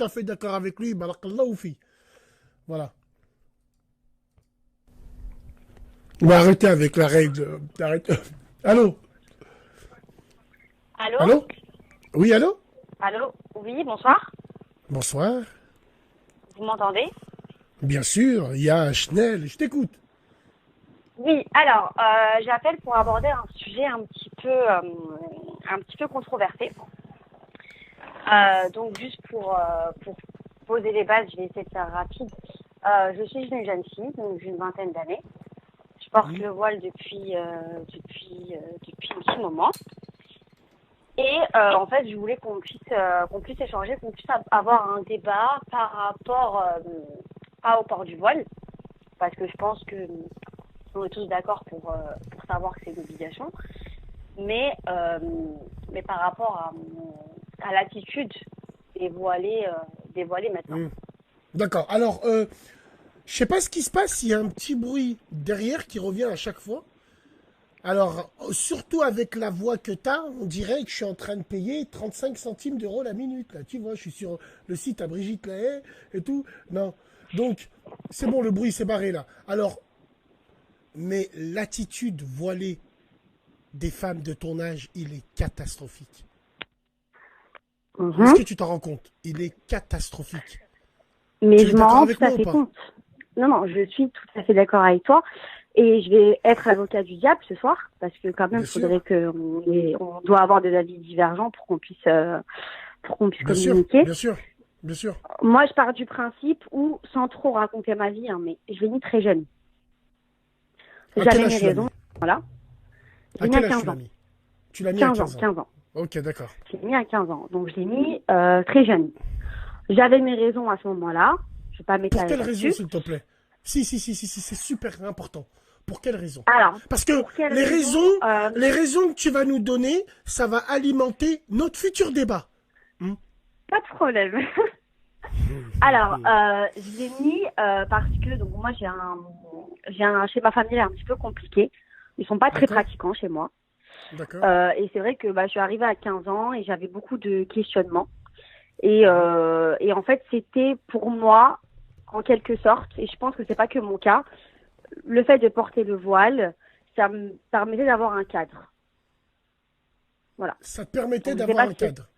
à fait d'accord avec lui. Barakallah oufi. Voilà. On va arrêter avec la règle. Arrête. Allô? Allô? Allô? Oui, allô? Allô? Oui, bonsoir. Bonsoir. Vous m'entendez? Bien sûr, il y a Schnell. Je t'écoute. Oui, alors, j'appelle pour aborder un sujet un petit peu controversé. Donc, juste pour poser les bases, je vais essayer de faire rapide. Je suis une jeune fille, donc j'ai une vingtaine d'années. Je porte le voile depuis un petit moment. Et en fait, je voulais qu'on puisse échanger, qu'on puisse avoir un débat par rapport pas au port du voile, parce que je pense que on est tous d'accord pour savoir que c'est une obligation, mais par rapport à l'attitude des voilés maintenant. D'accord. Alors, je sais pas ce qui se passe. Il y a un petit bruit derrière qui revient à chaque fois. Alors, surtout avec la voix que tu as, on dirait que je suis en train de payer 35 centimes d'euros la minute. Là, tu vois, je suis sur le site à Brigitte Lahaye et tout. Non. Donc, c'est bon, le bruit s'est barré là. Alors, mais l'attitude voilée des femmes de ton âge, il est catastrophique. Est-ce que tu t'en rends compte? Il est catastrophique. Mais Tu je es m'en d'accord rends avec tout à moi ou fait pas? compte. Non, non, je suis tout à fait d'accord avec toi. Et je vais être l'avocat du diable ce soir, parce que quand même, Bien il faudrait sûr, on doit avoir des avis divergents pour qu'on puisse bien sûr, communiquer. bien sûr, bien sûr. Moi, je pars du principe où, sans trop raconter ma vie, hein, mais je l'ai mis très jeune. À quel J'avais âge mes tu l'as raisons, mis? voilà. Je À l'ai mis à quel âge tu 15 l'as ans. mis? Tu l'as mis à 15 ans, 15 ans. 15 ans. Ok, d'accord. Je l'ai mis à 15 ans. Donc, je l'ai mis très jeune. J'avais mes raisons à ce moment-là. Je vais pas Pour m'étaler quelle raison, là-dessus. s'il te plaît? Si, c'est super important. Pour quelle raison? Alors, Parce que pour quelle raison les raisons que tu vas nous donner, ça va alimenter notre futur débat. Hmm. Pas de problème. Alors, je l'ai mis parce que donc moi j'ai un schéma familial un petit peu compliqué. Ils sont pas très D'accord? pratiquants chez moi. D'accord? Et c'est vrai que je suis arrivée à 15 ans et j'avais beaucoup de questionnements. Mhm. Et en fait, c'était pour moi, en quelque sorte, et je pense que c'est pas que mon cas, le fait de porter le voile, ça me permettait d'avoir un cadre. Voilà. Ça te permettait Donc je sais d'avoir pas un si c'est cadre.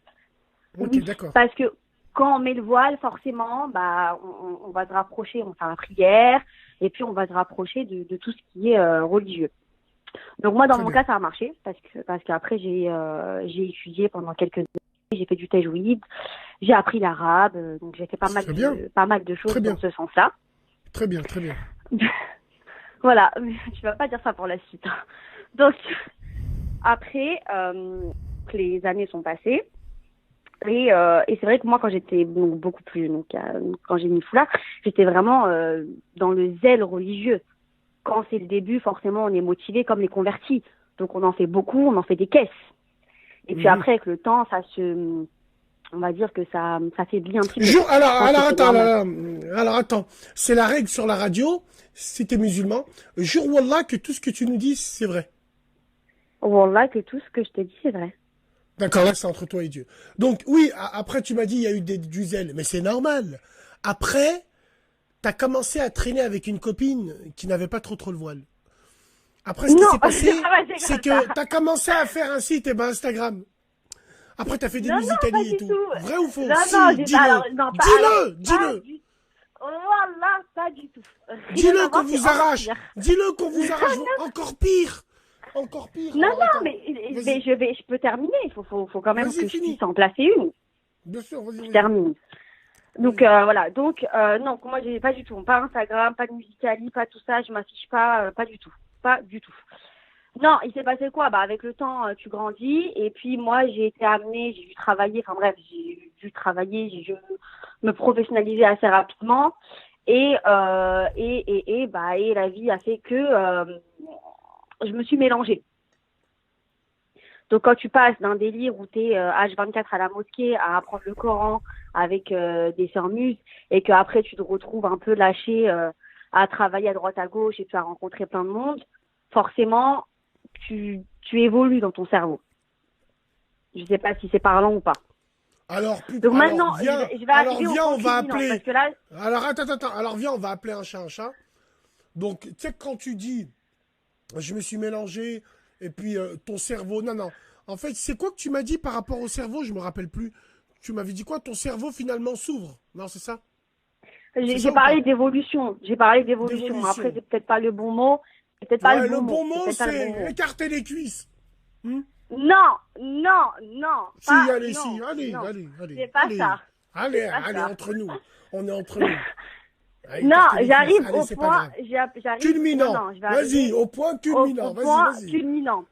Ok, oui, d'accord. parce que quand on met le voile, forcément, on va se rapprocher, on va faire la prière, et puis on va se rapprocher de tout ce qui est religieux. Donc moi, dans Très mon bien. cas, ça a marché parce qu'après j'ai étudié pendant quelques années, j'ai fait du tajwid, j'ai appris l'arabe, donc j'ai fait Très bien. pas mal de Très choses dans bien. ce sens-là. Très bien. Très bien. Voilà, mais tu vas pas dire ça pour la suite. Donc après, les années sont passées. Et c'est vrai que moi, quand j'étais beaucoup plus, quand j'ai mis le foulard, j'étais vraiment dans le zèle religieux. Quand c'est le début, forcément, on est motivé comme les convertis. Donc, on en fait beaucoup, on en fait des caisses. Et puis Mhm. après, avec le temps, on va dire que ça faiblit un petit peu. Je pense que Alors, c'est attends, normal. alors, attends. C'est la règle sur la radio, si t'es musulman. Jure Wallah que tout ce que tu nous dis, c'est vrai. Wallah, que tout ce que je te dis, c'est vrai. D'accord, là, c'est entre toi et Dieu. Donc, oui, après, tu m'as dit, il y a eu du zèle, mais c'est normal. Après, t'as commencé à traîner avec une copine qui n'avait pas trop le voile. Après, ce qui Non, s'est c'est passé, pas passé c'est comme ça. que t'as commencé à faire un site, et ben, Instagram. Après, t'as fait des Non, non, pas musicali et du tout. tout. Vrai ou faux? Non, non, Si, j'ai pas, alors, dis-le. non, pas, alors, Dis-le, pas dis-le. du tout. Wallah, pas du tout. Rien à Dis-le qu'on voir, c'est vous encore arrache. pire. Dis-le qu'on vous arrache. Encore pire. Encore pire. Non, Alors, non, attends. mais Vas-y. je peux terminer. Faut quand même Vas-y, que je puisse finis. en placer une. Bien sûr, Je vas-y. termine. Donc Vas-y. voilà. Donc non, moi j'ai pas du tout, pas Instagram, pas de Musicali, pas tout ça. Je m'affiche pas, pas du tout, pas du tout. Non, il s'est passé quoi? Avec le temps, tu grandis et puis moi j'ai été amenée, j'ai dû travailler. Enfin bref, j'ai dû travailler, j'ai dû me professionnaliser assez rapidement et la vie a fait que je me suis mélangée. Donc quand tu passes d'un délire où tu es H24 à la mosquée à apprendre le Coran avec des sœurs muses et qu'après tu te retrouves un peu lâché à travailler à droite à gauche et tu as rencontré plein de monde, forcément tu évolues dans ton cerveau. Je sais pas si c'est parlant ou pas. Alors, Donc maintenant, viens, je vais alors arriver au viens, point on va culminant, appeler. parce que là, Alors, attends. Alors, viens, on va appeler un chat. Donc, tu sais, quand tu dis, je me suis mélangé, et puis ton cerveau, non. En fait, c'est quoi que tu m'as dit par rapport au cerveau? Je me rappelle plus. Tu m'avais dit quoi? Ton cerveau finalement s'ouvre. Non, c'est ça? C'est j'ai ça ou pas? parlé d'évolution. J'ai parlé d'évolution. Après, D'évolution. c'est peut-être pas le bon mot. C'est peut-être pas le Ouais, le bon bon mot. C'est mot, peut-être pas le bon c'est mot. écarter les cuisses. Hmm. Non, Si, pas, allez, si, non, non. C'est pas allez. ça. Allez, C'est pas allez, ça. entre nous. On est entre nous. À Non, écarter les cuisses. j'arrive Allez, au c'est pas point, grave. non, Culminant. je vais Vas-y, arriver au point au culminant. point Vas-y. culminant.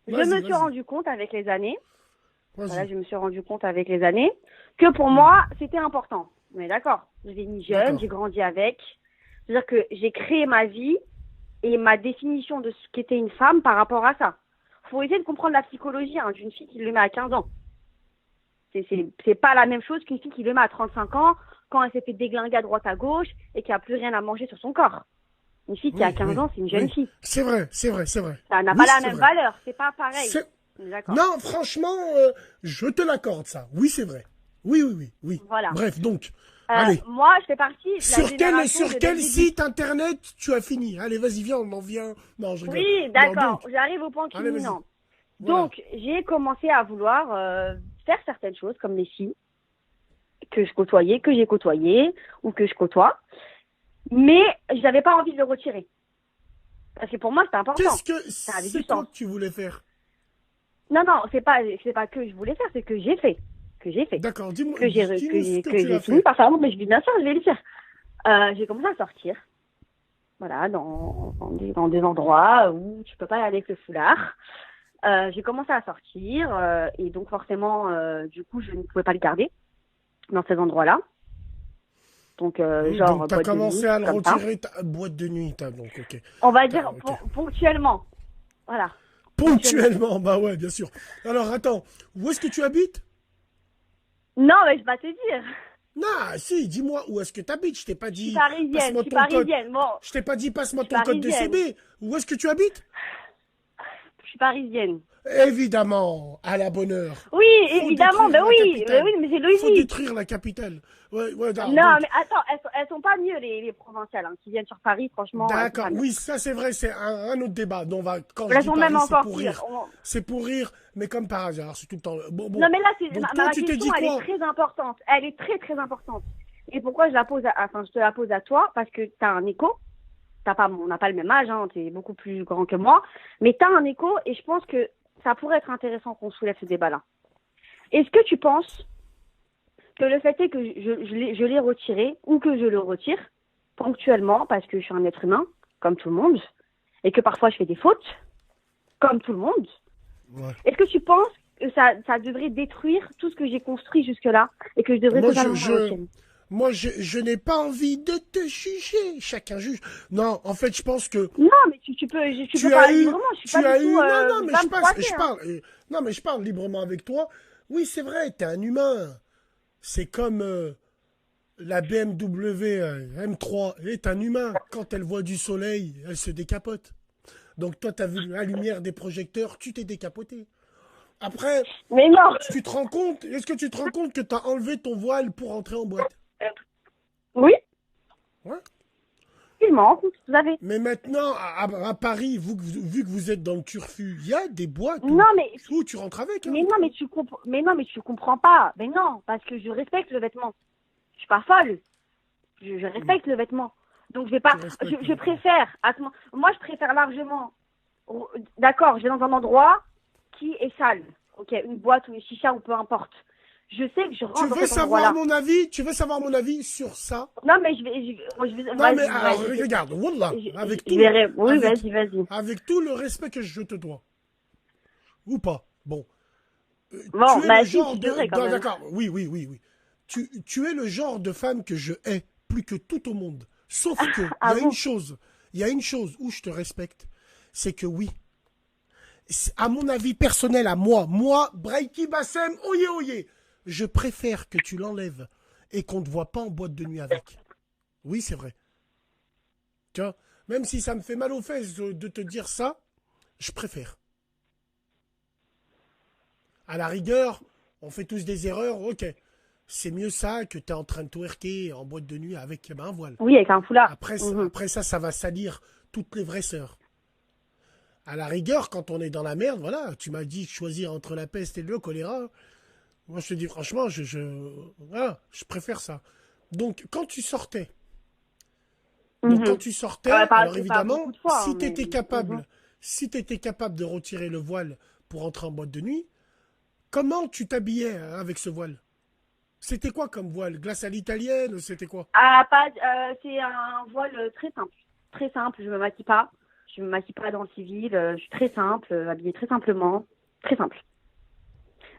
Je me suis Vas-y. rendu compte avec les années, voilà, Vas-y. je me suis rendu compte avec les années, que pour moi, c'était important. On est d'accord. Je l'ai mis jeune, j'ai D'accord. grandi avec. C'est-à-dire que j'ai créé ma vie et ma définition de ce qu'était une femme par rapport à ça. Faut essayer de comprendre la psychologie d'une fille qui le met à 15 ans. C'est pas la même chose qu'une fille qui le met à 35 ans quand elle s'est fait déglinguer à droite à gauche et qui a plus rien à manger sur son corps. Une fille qui a 15 ans, c'est une jeune fille. C'est vrai. Ça n'a Oui, pas la c'est même vrai. valeur, c'est pas pareil. On est d'accord. Non, franchement, je te l'accorde, ça. Oui, c'est vrai. Oui. Voilà. Bref, donc, allez. Moi, je fais partie de la génération Sur de quel baby site internet tu as fini? Allez, vas-y, viens, on en vient. Non, je rigole. Oui, Non, d'accord. donc, J'arrive au point allez, vas-y. culminant. Voilà. Donc, j'ai commencé à vouloir faire certaines choses comme les filles que je côtoyais, que j'ai côtoyées ou que je côtoie. Mais j'avais pas envie de le retirer. Parce que pour moi, c'était important. Ça avait du C'est quoi sens. que tu voulais faire? Non, c'est pas que je voulais faire, c'est que j'ai fait. D'accord, dis-moi, Que j'ai dis-nous ce que que tu j'ai as fini fait. par faire. Mais je dis bien sûr, je vais le dire. J'ai commencé à sortir. Voilà, dans des endroits où tu peux pas y aller avec le foulard. J'ai commencé à sortir et donc forcément, du coup, je ne pouvais pas le garder dans ces endroits-là. Donc, genre, Donc, tu as boîte de commencé nuit, à le comme ça. retirer, boîte de nuit, donc, ok. On va dire Ok. ponctuellement. Voilà. Ponctuellement, bah ouais, bien sûr. Alors, attends, où est-ce que tu habites? Non, mais je vais te dire. Non, si, dis-moi où est-ce que tu habites. Je t'ai pas Je suis dit, parisienne, passe-moi je suis ton code. parisienne. Bon, Je t'ai pas dit, passe-moi je suis ton code de parisienne. CB. Où est-ce que tu habites? Je suis parisienne. Évidemment, à la bonne heure. Oui, Faut évidemment, détruire la capitale. mais c'est Faut logique. détruire la capitale. Ouais, Non, donc, mais attends, elles sont pas mieux, les provinciales, qui viennent sur Paris, franchement, elles sont d'accord, pas mieux. oui, ça c'est vrai, c'est un autre débat. Donc, quand je Elles dis sont même Paris, c'est encore pour pires. rire. C'est pour rire, mais comme par hasard, c'est tout le temps. Bon. Non, mais là, Donc, ma toi, tu t'es question, dit elle quoi? est très importante. Elle est très, très importante. Et pourquoi je te la pose à toi? Parce que t'as un écho. On n'a pas le même âge, t'es beaucoup plus grand que moi. Mais t'as un écho et je pense que ça pourrait être intéressant qu'on soulève ce débat-là. Est-ce que tu penses que le fait est que je l'ai retiré ou que je le retire ponctuellement parce que je suis un être humain, comme tout le monde, et que parfois je fais des fautes, comme tout le monde, Ouais. est-ce que tu penses que ça devrait détruire tout ce que j'ai construit jusque-là et que je devrais Moi, totalement le retirer? je n'ai pas envie de te juger. Chacun juge. Non, en fait, je pense que Non, mais tu peux tu as parler eu, librement, je suis tu pas as du eu, tout, non, mais pas je me passe, froisser, je parle, non, mais je parle librement avec toi. Oui, c'est vrai, t'es un humain. C'est comme la BMW M3 est un humain. Quand elle voit du soleil, elle se décapote. Donc toi, t'as vu la lumière des projecteurs, tu t'es décapoté. Après, Mais non. est-ce que tu te rends compte que t'as enlevé ton voile pour entrer en boîte? Oui, Ouais. il m'en compte, tout à fait. Mais maintenant, à Paris, vu que vous êtes dans le turfu, il y a des boîtes Non, mais où tu rentres avec. Hein. Mais non, mais tu comprends pas. Mais non, parce que je respecte le vêtement. Je suis pas folle. Je respecte le vêtement. Donc je vais pas. Tu respectes le Je vêtement. préfère. Moi, je préfère largement. D'accord, je vais dans un endroit qui est sale. Ok, une boîte ou une chicha ou peu importe. Je sais que je rentre Tu dans veux cet endroit-là. savoir mon avis? Tu veux savoir mon avis sur ça? Non, mais je vais. Non, Vas-y, mais alors, vas-y. regarde, Wallah, Je verrai. Oui, avec, vas-y. avec tout le respect que je te dois. Ou pas. Bon. Bon, Tu es bah le si, genre tu de. devrais quand même. D'accord, oui. Tu es le genre de femme que je hais plus que tout au monde. Sauf que, Ah bon? il y a une chose où je te respecte, c'est que oui, à mon avis personnel, à moi, Braiki Bassem, oyez, je préfère que tu l'enlèves et qu'on ne te voit pas en boîte de nuit avec. Oui, c'est vrai. Tu vois, même si ça me fait mal aux fesses de te dire ça, je préfère. À la rigueur, On fait tous des erreurs, ok. C'est mieux ça que tu es en train de twerker en boîte de nuit avec un voile. Oui, avec un foulard. Après ça, ça va salir toutes les vraies sœurs. À la rigueur, quand on est dans la merde, voilà, tu m'as dit choisir entre la peste et le choléra. Moi, je te dis franchement, voilà, je préfère ça. Donc, quand tu sortais, alors évidemment, fois, si hein, tu étais capable, Mhm. si tu étais capable de retirer le voile pour entrer en boîte de nuit, comment tu t'habillais avec ce voile? C'était quoi comme voile? Glace à l'italienne? C'était quoi? Ah, pas, c'est un voile très simple. Très simple, je me maquille pas. Je me maquille pas dans le civil. Je suis très simple, habillée très simplement. Très simple.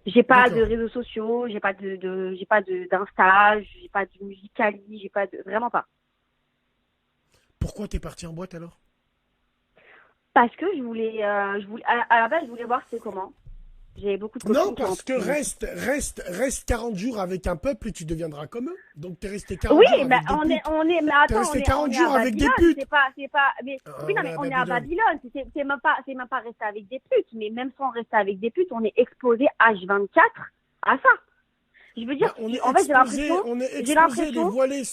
J'ai pas de D'accord. réseaux sociaux, j'ai pas d'Insta, j'ai pas de Musical.ly, j'ai pas de, vraiment pas. Pourquoi t'es parti en boîte alors? Parce que à la base, je voulais voir c'était comment. J'avais beaucoup de Non, copines parce que qui. reste 40 jours avec un peuple et tu deviendras comme eux. Donc t'es resté Oui, 40 jours mais avec des putes. mais T'es attends, resté on 40 est à jours avec des Babylone, putes. mais, oui, non, On est mais à on est à Babylone. Babylone, c'est même pas rester avec des putes, mais même sans rester avec des putes, on est exposé H24 à ça. Je veux dire, Bah, on est en fait, exposé, on est j'ai exposé, l'impression,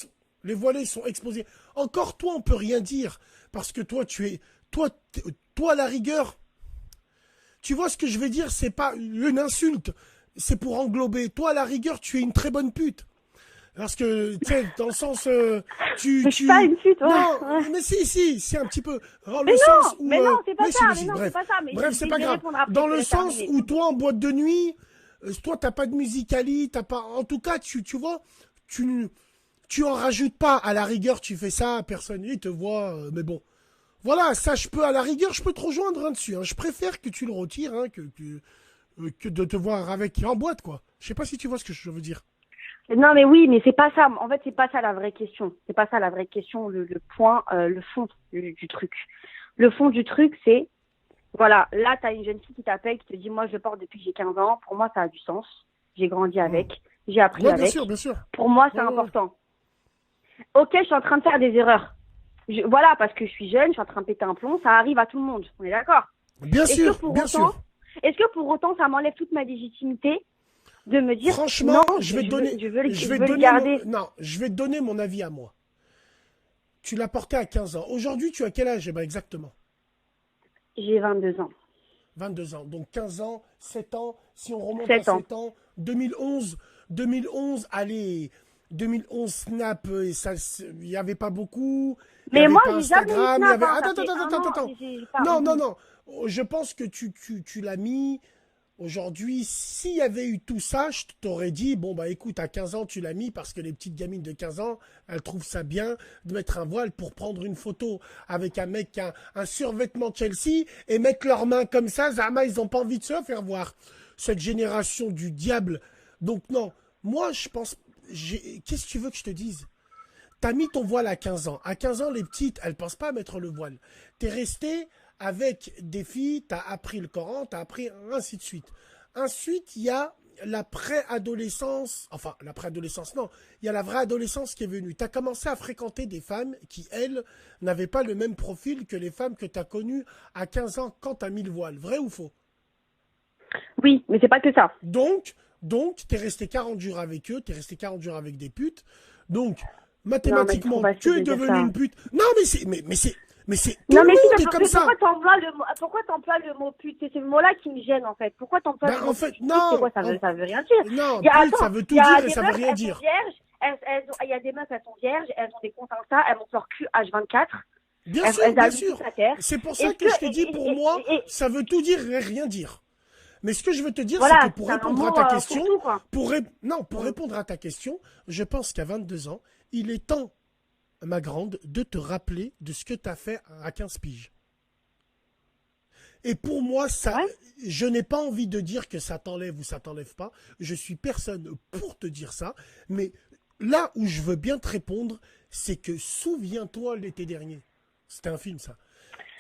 les voilés sont exposés. Encore toi, on peut rien dire. Parce que toi, toi, à la rigueur, tu vois ce que je veux dire, c'est pas une insulte. C'est pour englober. Toi, à la rigueur, tu es une très bonne pute. Parce que, tu sais, dans le sens, mais je suis pas une pute, ouais, Non, ouais. mais si, c'est un petit peu. Dans le sens où... Mais non, c'est pas mais ça, si, mais non, c'est bref. pas ça, mais Bref, je c'est pas vais grave. répondre après, Dans je te le laisse sens terminer. où toi, en boîte de nuit, toi, t'as pas de musicali, t'as pas... En tout cas, tu vois, tu en rajoutes pas. À la rigueur, tu fais ça, personne ne te voit, mais bon. Voilà, ça, à la rigueur, je peux te rejoindre dessus. Hein. Je préfère que tu le retires, hein, que de te voir avec en boîte, quoi. Je sais pas si tu vois ce que je veux dire. Non, mais oui, mais c'est pas ça. En fait, c'est pas ça la vraie question. C'est pas ça la vraie question, le point, le fond du truc. Le fond du truc, c'est, voilà, là, t'as une jeune fille qui t'appelle, qui te dit, moi, je le porte depuis que j'ai 15 ans. Pour moi, ça a du sens. J'ai grandi Hmm. avec. J'ai appris Ouais, avec. bien sûr. Pour moi, c'est Ouais, ouais, ouais. important. Ok, je suis en train de faire des erreurs. Voilà, parce que je suis jeune, je suis en train de péter un plomb, ça arrive à tout le monde. On est d'accord? Bien Est-ce que sûr, pour bien autant, sûr. est-ce que pour autant, ça m'enlève toute ma légitimité de me dire, Franchement, non, je vais te donner, je veux le garder. non, je vais te donner mon avis à moi. Tu l'as porté à 15 ans. Aujourd'hui, tu as quel âge? Eh ben, exactement. J'ai 22 ans. 22 ans. Donc 15 ans, 7 ans. Si on remonte à 7 ans. 7 ans, 2011, allez, 2011 Snap, et ça, il n'y avait pas beaucoup. Il n'y Mais avait moi, pas j'ai jamais eu Instagram. Il y Snap, avait... hein, ça Attends, fait attends, un attends, an, attends. j'ai pas... Non, non, non. Je pense que tu l'as mis. Aujourd'hui, s'il y avait eu tout ça, je t'aurais dit, bon, bah écoute, à 15 ans, tu l'as mis parce que les petites gamines de 15 ans, elles trouvent ça bien de mettre un voile pour prendre une photo avec un mec qui a un survêtement Chelsea et mettre leurs mains comme ça. Zama, ils n'ont pas envie de se faire voir. Cette génération du diable. Donc non, moi, je pense... Qu'est-ce que tu veux que je te dise? T'as mis ton voile à 15 ans. À 15 ans, les petites, elles pensent pas à mettre le voile. T'es resté avec des filles, t'as appris le Coran, t'as appris ainsi de suite. Ensuite, il y a la préadolescence, enfin la préadolescence non, il y a la vraie adolescence qui est venue. Tu as commencé à fréquenter des femmes qui, elles, n'avaient pas le même profil que les femmes que tu as connues à 15 ans quand tu as mis le voile. Vrai ou faux? Oui, mais c'est pas que ça. Donc, tu es resté 40 jours avec eux, tu es resté 40 jours avec des putes. Donc, Non, mais ils sont mathématiquement, pas tu es de dire devenu ça. une pute. Non, mais c'est tout Non, le mais monde si, est comme ça. pourquoi t'emploies le mot pute? C'est ce mot-là qui me gêne, en fait. Pourquoi t'emploies le Ben, mot en fait, pute? Pute, c'est non. quoi? Ça veut rien dire. Non, Attends, pute, ça veut tout il y a dire et des ça veut meufs, rien elles sont dire. vierges, il y a des meufs, elles sont vierges, elles ont des comptes Insta, elles montent leur cul H24, Bien elles sûr, bien allument sûr. toute la terre. C'est pour ça Est-ce que je te dis, pour moi, et- ça veut tout dire et rien dire. Mais ce que je veux te dire, c'est que voilà, pour c'est un répondre à mot ta question, fourre-tout, quoi. pour répondre à ta question, je pense qu'à 22 ans, il est temps, ma grande, de te rappeler de ce que tu as fait à 15 piges. Et pour moi, ça, Ouais. je n'ai pas envie de dire que ça t'enlève ou ça t'enlève pas. Je suis personne pour te dire ça. Mais là où je veux bien te répondre, c'est que souviens-toi l'été dernier. C'était un film, ça.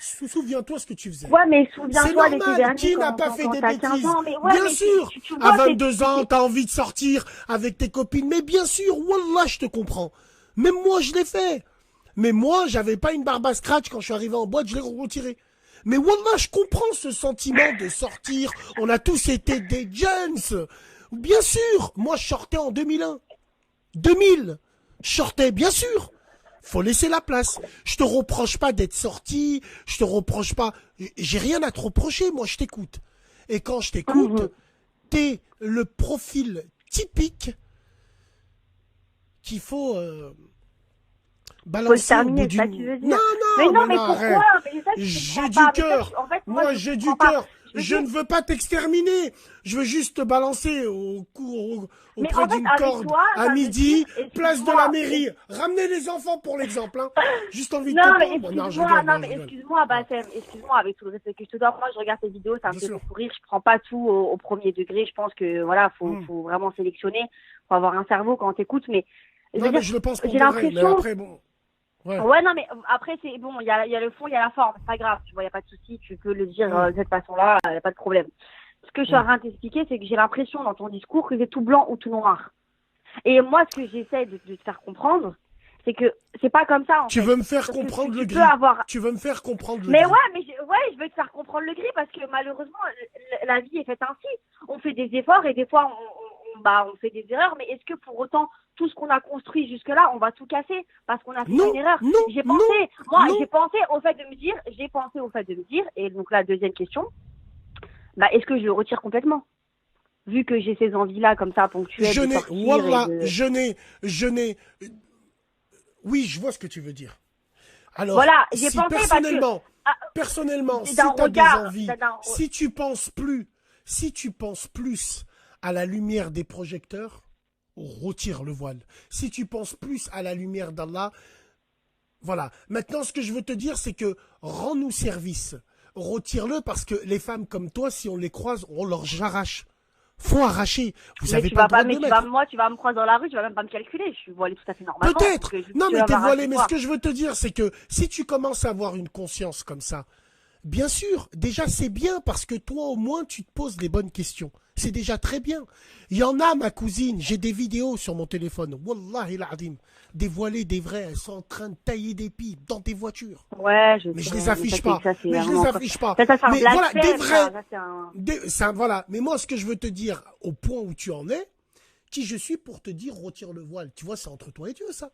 Souviens-toi ce que tu faisais. Ouais, mais C'est souviens-toi l'été normal, dernier qui n'a quand, pas quand, fait quand des t'as 15 bêtises? ans. Mais ouais, Bien mais sûr, tu à vois, 22 ans, t'as envie de sortir avec tes copines. Mais bien sûr, wallah, je te comprends. Même moi, je l'ai fait. Mais moi, j'avais pas une barbe à scratch quand je suis arrivé en boîte, je l'ai retiré. Mais wallah, je comprends ce sentiment de sortir. On a tous été des jeunes. Bien sûr, moi je sortais en 2001. 2000, je sortais, bien sûr. Faut laisser la place. Je te reproche pas d'être sorti, je te reproche pas. J'ai rien à te reprocher, moi je t'écoute. Et quand je t'écoute, Mhm. t'es le profil typique qu'il faut Faut le balancer au bout terminer, c'est ça que d'une... tu veux Non, dire. Mais non, mais non, pourquoi? arrête. Mais c'est ça que je J'ai comprends du pas. Mais ça, cœur. en fait, moi, Moi, je j'ai du comprends pas. cœur. Je veux Je dire, ne veux pas t'exterminer. Je veux juste te balancer mais auprès en fait, d'une avec corde toi, à ça veut dire, midi, place de la excuse-moi, mairie. Ramenez les enfants pour l'exemple. Hein. Juste envie de non, te mais pendre. Non, je excuse-moi, rigole. non, Non, je mais rigole. excuse-moi, Ouais, Bassem, excuse-moi, avec tout le respect que je te donne. Moi, je regarde tes vidéos, ça me bien fait sûr. beaucoup rire. Je prends pas tout au premier degré. Je pense que, voilà, Hmm. faut vraiment sélectionner. Faut avoir un cerveau quand t'écoutes. Mais, je veux Non, mais dire, je le pense pour j'ai de vrai. Mais l'impression, après, bon. Ouais. ouais, non, mais après, c'est bon, il y a le fond, il y a la forme. C'est pas grave, tu vois, il y a pas de souci. Tu peux le dire Hmm. de cette façon-là, il y a pas de problème. Ce que je suis Hmm. en train de t'expliquer, c'est que j'ai l'impression dans ton discours que c'est tout blanc ou tout noir. Et moi, ce que j'essaie de te faire comprendre, c'est que c'est pas comme ça, en Tu fait. veux me faire Parce que comprendre le tu peux gris. avoir... Tu veux me faire comprendre le Mais gris. ouais, ouais, je veux te faire comprendre le gris parce que malheureusement, la vie est faite ainsi. On fait des efforts et des fois, on fait des erreurs. Mais est-ce que pour autant, tout ce qu'on a construit jusque-là, on va tout casser parce qu'on a fait Non, une erreur? non, J'ai non, pensé, moi, non. j'ai pensé au fait de me dire, et donc la deuxième question, bah, est-ce que je le retire complètement? Vu que j'ai ces envies-là comme ça ponctuelles Je de n'ai, sortir et Wallah, de... je n'ai, oui, je vois ce que tu veux dire. Alors, Voilà, j'ai si pensé parce que ah, personnellement, si d'un tu as des regard, envies, si tu penses plus à la lumière des projecteurs, retire le voile. Si tu penses plus à la lumière d'Allah, voilà. Maintenant, ce que je veux te dire, c'est que rends-nous service. Retire-le parce que les femmes comme toi, si on les croise, on leur arrache. Faut arracher. Vous mais n'avez tu pas le vas pas, droit de mais le mettre. moi, tu vas me croiser dans la rue, tu vas même pas me calculer. Je suis voilée tout à fait normalement. Peut-être. Donc, Non, tu mais vas t'es voilé. m'arracher Mais ce quoi? que je veux te dire, c'est que si tu commences à avoir une conscience comme ça, bien sûr, déjà c'est bien parce que toi au moins tu te poses les bonnes questions. C'est déjà très bien. Il y en a, ma cousine, j'ai des vidéos sur mon téléphone. Wallahi l'azim. Des voilées, des vraies, elles sont en train de tailler des pipes dans des voitures. Ouais, je Mais je sais, les mais affiche pas. ça, c'est Mais je les vraiment... affiche pas. Ça, c'est un Mais voilà, des blasphème, vrais. ça, c'est un... Voilà. Mais moi, ce que je veux te dire, au point où tu en es, qui je suis pour te dire retire le voile. Tu vois, c'est entre toi et Dieu, ça.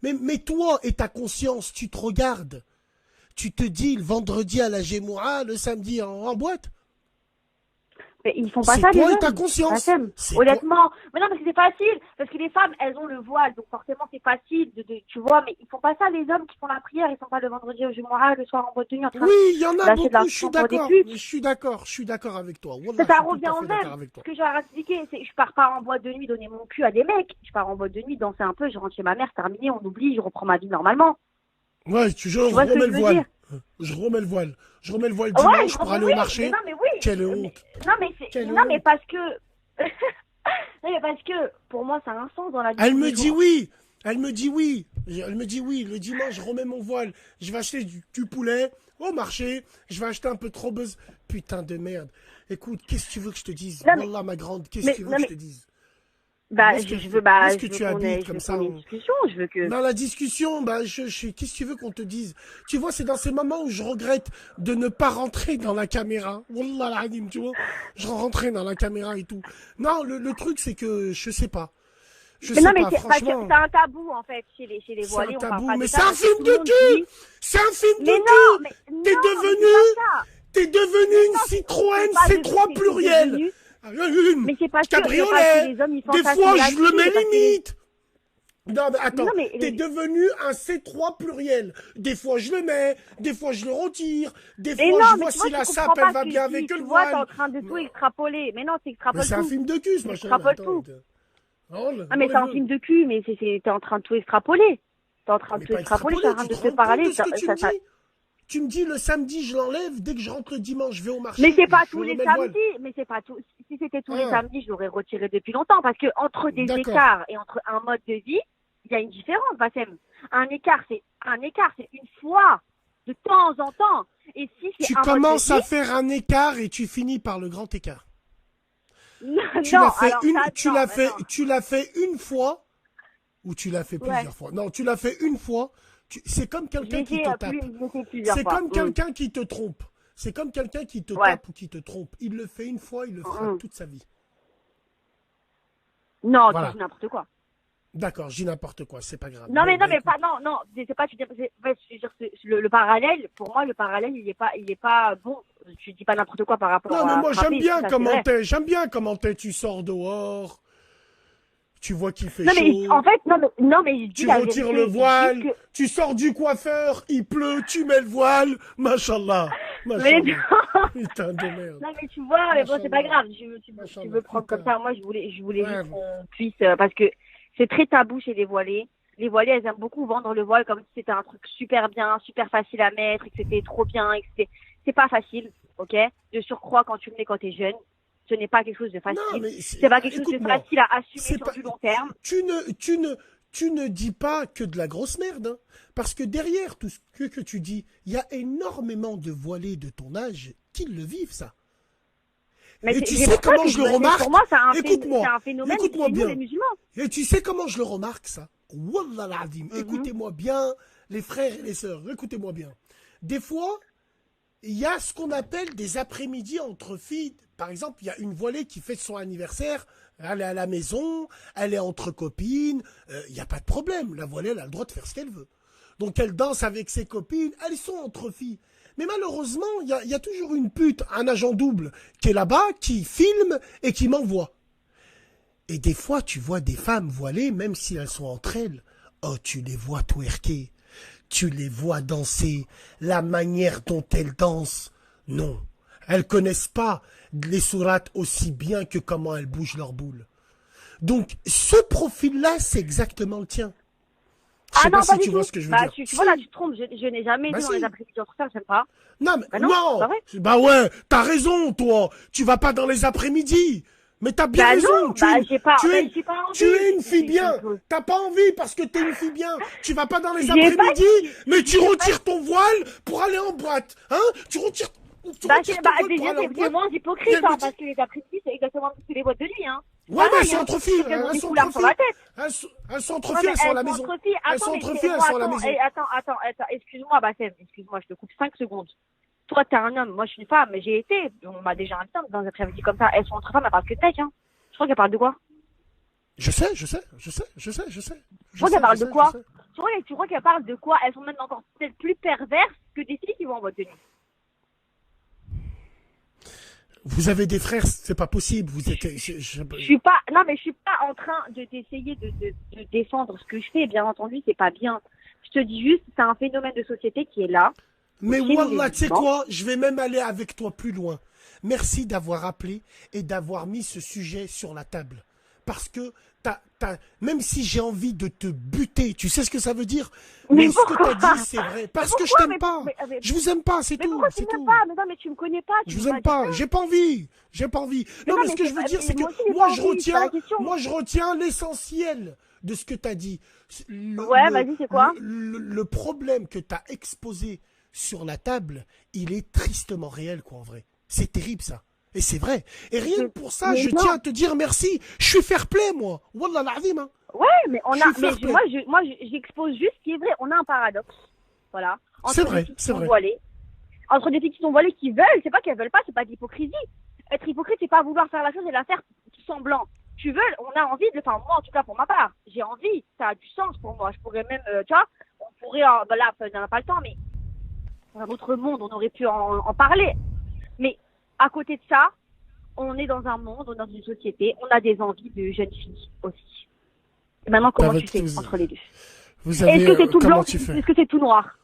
Mais toi et ta conscience, tu te regardes. Tu te dis le vendredi à la Gémoura, le samedi en boîte. Mais ils font pas C'est ça, les toi et ta hommes. conscience. Bassem, C'est toi. honnêtement. Mais non, parce que c'est facile. Parce que les femmes, elles ont le voile. Donc forcément, c'est facile tu vois. Mais ils font pas ça, les hommes qui font la prière. Ils sont pas le vendredi au Jumu'ah, le soir en boîte de nuit en train Oui, il y en a d'acheter de beaucoup, je suis l'argent pour des d'accord. putes. Je suis d'accord avec toi. Wallah, Ça je suis revient tout à au fait d'accord même. avec toi. Ce que j'ai à expliquer, c'est je pars pas en boîte de nuit donner mon cul à des mecs. Je pars en boîte de nuit danser un peu, je rentre chez ma mère, c'est terminé, on oublie, je reprends ma vie normalement. Ouais, je vois ce que remets je le veux voile. dire? Je remets le voile. Je remets le voile Ouais, dimanche pour aller oui, au marché. mais non, mais oui. Quelle honte. Quelle Non, mais honte. parce que, non, mais parce que, pour moi, ça a un sens dans la vie de Elle tous me les dit jours. oui. Elle me dit oui. Elle me dit oui. Le dimanche, je remets mon voile. Je vais acheter du poulet au marché. Je vais acheter un peu trop buzz. Putain de merde. Écoute, qu'est-ce que tu veux que je te dise? Non, mais, Wallah, ma grande, qu'est-ce que tu veux non, que mais, je te dise? Où bah, est-ce que, je veux, où est-ce que tu habites je comme veux ça? qu'on ait une discussion, je veux que, Dans la discussion, bah, qu'est-ce que tu veux qu'on te dise? Tu vois, c'est dans ces moments où je regrette de ne pas rentrer dans la caméra. Wallah l'azim, tu vois. Je rentrais dans la caméra et tout. Non, le truc, c'est que je sais pas. Je mais sais non, mais pas, c'est parce que franchement. c'est un tabou, en fait, chez les C'est un voilés, on parle tabou, pas de mais ça c'est un parce que film tout de le monde cul! dit, C'est un film mais de non, cul! mais T'es non, mais c'est devenu, pas ça. t'es devenu Mais une non, Citroën c'est pas C3 c'est pluriel. devenu, Une mais c'est parce que cabriolet. les hommes, ils Des fantasment fois, je là-dessus, le c'est mets parce que limite. Non, mais non, attends, mais t'es devenu un C3 pluriel. Des fois, je le mets, des fois, je le retire, des mais fois, non, je mais vois tu vois, si tu la comprends sape, elle pas va ce que bien je dis. avec Tu le vois, t'es en voile. train de tout extrapoler. Mais non, Mais t'extrapoles c'est un tout. film de cul, ce machin. T'extrapoles Attends. tout. Ah, mais c'est un Enlève-le. film de cul, mais t'es en train de tout extrapoler. T'es en train de Mais tout pas extrapoler, extrapoler, t'es en train tu de te te rends compte parler. de ce que tu me dis? Tu me dis le samedi, je l'enlève. Dès que je rentre le dimanche, je vais au Mais marché, c'est pas je tous les remets le voile. samedis. Mais c'est pas tout. Si c'était tous les Ah, samedis, je l'aurais retiré depuis longtemps. Parce que entre des d'accord. écarts et entre un mode de vie, il y a une différence, Bassem. Un écart, c'est une fois, de temps en temps. Et si c'est Tu un mode de commences à vie, faire un écart et tu finis par le grand écart. non, Tu l'as fait alors une, ça, tu non, l'as mais fait, non. tu l'as fait une fois ou tu l'as fait Ouais. plusieurs fois. Non, tu l'as fait une fois. C'est comme Je quelqu'un l'ai qui fait, te tape. plusieurs C'est fois. comme quelqu'un qui te trompe. C'est comme quelqu'un qui te Ouais. tape ou qui te trompe. Il le fait une fois, il le fera toute sa vie. Non, tu Voilà. dis n'importe quoi. D'accord, je dis n'importe quoi, c'est pas grave. Non, Bon, mais, bah, non, mais écoute. pas, non, non, c'est pas, ouais, je veux dire, le parallèle, pour moi, le parallèle, il est pas bon. Tu dis pas n'importe quoi par rapport Non, mais à moi, j'aime frapper, bien ça, c'est comment vrai. t'es. J'aime bien comment t'es. Tu sors dehors, tu vois qu'il fait Non, mais, chaud, en fait, non, mais je dis tu la retires vérité. le Je dis voile, que, tu sors du coiffeur, il pleut, tu mets le voile. Machallah. mais Machallah. non, Putain de merde. non, mais tu vois, mais bon, c'est pas Machallah. grave. Tu Machallah. veux prendre comme Putain. ça. Moi, je voulais Ouais. juste qu'on puisse, parce que c'est très tabou chez les voilées. Les voilées, elles aiment beaucoup vendre le voile comme si c'était un truc super bien, super facile à mettre, et que c'était trop bien, et que c'est pas facile, ok? De surcroît, quand tu le mets quand t'es jeune, ce n'est pas quelque chose de Non, facile. mais C'est pas quelque chose de écoute-moi. facile à assumer C'est sur pas. du long terme. Tu ne dis pas que de la grosse merde, hein, parce que derrière tout ce que tu dis, il y a énormément de voilés de ton âge qui le vivent, ça. Mais Et tu c'est sais pour ça comment que je le remarque? pour moi, c'est Écoute-moi, un phénomène écoute-moi chez nous, bien. les musulmans. Et tu sais comment je le remarque, ça? Wallah l'azim. Écoutez-moi bien, les frères et les sœurs, écoutez-moi bien. Des fois, il y a ce qu'on appelle des après-midi entre filles. Par exemple, il y a une voilée qui fête son anniversaire, elle est à la maison, elle est entre copines, il n'y a pas de problème. La voilée, elle a le droit de faire ce qu'elle veut. Donc elle danse avec ses copines, elles sont entre filles. Mais malheureusement, il y a toujours une pute, un agent double, qui est là-bas, qui filme et qui m'envoie. Et des fois, tu vois des femmes voilées, même si elles sont entre elles. Oh, tu les vois twerker. Tu les vois danser. La manière dont elles dansent. Non. Elles connaissent pas les sourates aussi bien que comment elles bougent leur boule. Donc, ce profil-là, c'est exactement le tien. Je sais Ah non, pas pas si du tu tout. vois ce que je veux Bah, dire. tu vois, là, tu te trompes. Je n'ai jamais Bah été dans si. les après-midi entre ça, j'aime pas. Non, mais Bah non, non. c'est pas vrai. Bah ouais, t'as raison, toi. Tu vas pas dans les après-midi. Mais t'as bien Bah raison. non, bah j'ai pas envie. Tu es une fille bien. Je- T'as pas envie parce que t'es une fille bien. Tu vas pas dans les J'ai pas après-midi, dit- mais tu j'ai retires ton voile pour aller en boîte. Hein? Tu retires Bah, ton bah voile pour déjà, aller en c'est boîte. moins Et hypocrite, elle me hein, dit- parce que les après-midi, c'est exactement comme les boîtes de nuit, hein. Ouais, mais elles Pareil, sont hein. entre filles. Sauf qu'elles ont Elles des sont foulards entre sur la filles. tête. Elles sont entre Ouais, filles, mais elles sont à la elles sont maison. entre filles. Elles Attends, sont mais entre c'est- filles, elles moi, sont à la attends, maison. excuse-moi, Bassem, excuse-moi, je te coupe 5 secondes. Toi, t'es un homme, moi, je suis une femme, mais j'ai été, on m'a déjà invité dans un après-midi comme ça. Elles sont entre femmes, elles parlent que tech, hein. Je crois qu'elles parlent de quoi? Je sais. Tu crois qu'elles parlent de quoi? Tu crois qu'elles parlent de quoi? Elles sont même encore peut-être plus perverses que des filles qui vont en boîte de nuit. Vous avez des frères, c'est pas possible. Vous êtes. Je suis pas, non, mais je suis pas en train de d'essayer de défendre ce que je fais. Bien entendu, c'est pas bien. Je te dis juste, c'est un phénomène de société qui est là. Mais Chez nous, Wallah, les tu sais musulmans. quoi? Je vais même aller avec toi plus loin. Merci d'avoir appelé et d'avoir mis ce sujet sur la table. Parce que même si j'ai envie de te buter, tu sais ce que ça veut dire? Mais Mais ce que pourquoi? t'as dit, c'est vrai. Parce que je pourquoi? t'aime pas. Mais- Je vous aime pas, c'est Mais tout. pourquoi tu C'est m'aimes tout. pas? Mais non, mais tu me connais pas. Tu Je peux vous aime dire pas. ça. J'ai pas envie. J'ai pas envie. Non, mais ce mais que c'est je veux pas- dire, c'est que moi aussi, j'ai moi, pas envie, c'est pas la question. je retiens l'essentiel de ce que tu as dit. Ouais, vas-y, c'est quoi? Le problème que tu as exposé sur la table, il est tristement réel, quoi, en vrai. C'est terrible, ça. Et c'est vrai. Et rien que pour ça, mais je non. tiens à te dire merci. Je suis fair play, moi. Wallah l'azim, hein. Ouais, mais Je suis fair play. moi, j'expose juste ce qui est vrai. On a un paradoxe. Voilà. Entre C'est des vrai, filles qui c'est sont vrai. voilées. Entre des filles qui sont voilées qui veulent, c'est pas qu'elles veulent pas, c'est pas de l'hypocrisie. Être hypocrite, c'est pas vouloir faire la chose et la faire semblant. Tu veux, on a envie de le faire. Moi, en tout cas, pour ma part, j'ai envie. Ça a du sens pour moi. Je pourrais même, tu vois, on pourrait, bah là, on n'a pas le temps, mais dans un autre monde, on aurait pu en parler. Mais à côté de ça, on est dans un monde, on est dans une société, on a des envies de jeunes filles aussi. Et maintenant, comment tu fais entre les deux? Vous avez, Est-ce que c'est tout comment blanc? tu fais? Est-ce que c'est tout noir?